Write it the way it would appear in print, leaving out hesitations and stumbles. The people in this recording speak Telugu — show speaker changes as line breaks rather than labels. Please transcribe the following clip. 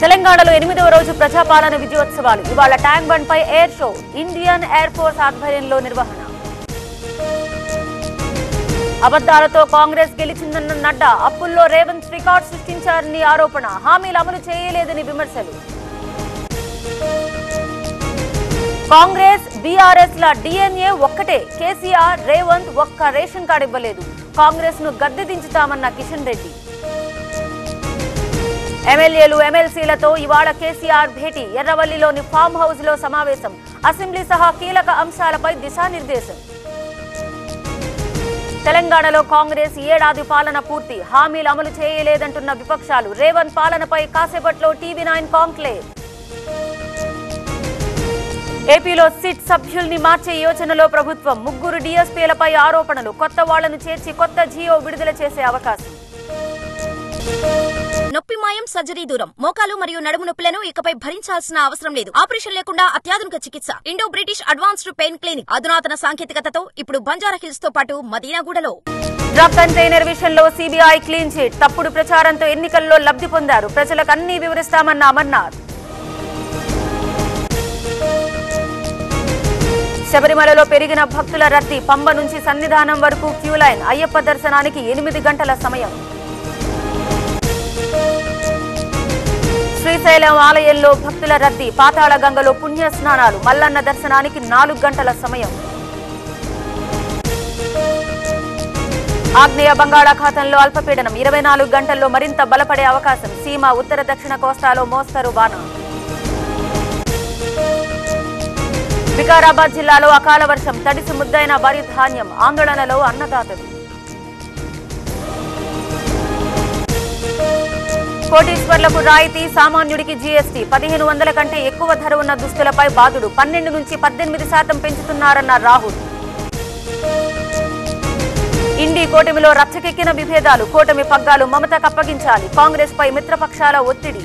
తెలంగాణలో 8వ రోజు ప్రజాపాలన విజయోత్సవాలు. ఇవాళ ట్యాంక్ బండ్ పై air show. Indian Air Force ఆధ్వర్యంలో నిర్వహణ. అబద్దాలతో కాంగ్రెస్ గెలిచిందన్న నడ్డా. అప్పుల్లో రేవంత్ రికార్డ్ సృష్టించారని ఆరోపణ. హామీలు అమలు చేయలేదని విమర్శలు. కాంగ్రెస్ బీఆర్ఎస్ ల డిఎన్ఏ ఒక్కటే. కేసీఆర్ రేవంత్ ఒక్క రేషన్ కార్డు ఇవ్వలేదు. కాంగ్రెస్ ను గద్దె దించుతామన్న కిషన్ రెడ్డి. ఎమ్మెల్యేలు ఎమ్మెల్సీలతో ఇవాళ కేసీఆర్ భేటీ. ఎర్రవల్లిలోని ఫామ్ హౌస్ లో సమావేశం. అసెంబ్లీ సహా కీలక అంశాలపై దిశానిర్దేశం. తెలంగాణలో కాంగ్రెస్ ఏడాది పాలన పూర్తి. హామీలు అమలు చేయలేదంటున్న విపక్షాలు. రేవంత్ పాలనపై కాసేపట్లో టీవీ9 కాంక్లేవ్. ఏపీలో సిట్ సభ్యుల్ని మార్చే యోచనలో ప్రభుత్వం. 3 డీఎస్పీలపై ఆరోపణలు. కొత్త వాళ్లను చేర్చి కొత్త జియో విడుదల చేసే అవకాశం.
నొప్పి మాయం, సర్జరీ దూరం. మోకాలు మరియు నడుము నొప్పులను ఇకపై భరించాల్సిన అవసరం లేదు. ఆపరేషన్ లేకుండా అత్యాధునిక చికిత్స. Indo British advanced pain clinic. అధునాతన సాంకేతికతతో ఇప్పుడు బంజారా హిల్స్ తో పాటు మదీనాగూడలో.
డ్రగ్ కంటైనర్ విషయంలో సీబీఐ క్లీన్ చిట్. తప్పుడు ప్రచారంతో ఎన్నికల్లో లబ్ధి పొందారు. ప్రజలకు అన్ని వివరిస్తామన్న అమర్నాథ్. శబరిమలలో పెరిగిన భక్తుల రద్దీ. పంబ నుంచి సన్నిధానం వరకు క్యూలైన్. అయ్యప్ప దర్శనానికి 8 గంటల సమయం. శ్రీశైలం ఆలయంలో భక్తుల రద్దీ. పాతాళ గంగలో పుణ్య స్నానాలు. మల్లన్న దర్శనానికి 4 గంటల సమయం. ఆగ్నేయ బంగాళాఖాతంలో అల్పపీడనం. 24 గంటల్లో మరింత బలపడే అవకాశం. సీమ ఉత్తర దక్షిణ కోస్తాలో మోస్తరు వాన. వికారాబాద్ జిల్లాలో అకాల వర్షం. తడిసి ముద్దైన వరి ధాన్యం. ఆందోళనలో అన్నదాతలు. కోటీశ్వర్లకు రాయితీ. సామాన్యుడికి జీఎస్టీ. 1500 కంటే ఎక్కువ ధర ఉన్న దుస్తులపై బాదుడు. 12 నుంచి 18% పెంచుతున్నారన్న రాహుల్. ఇండి కూటమిలో రచ్చకెక్కిన విభేదాలు. కూటమి పగ్గాలు మమతకు అప్పగించాలి. కాంగ్రెస్ పై మిత్రపక్షాల ఒత్తిడి.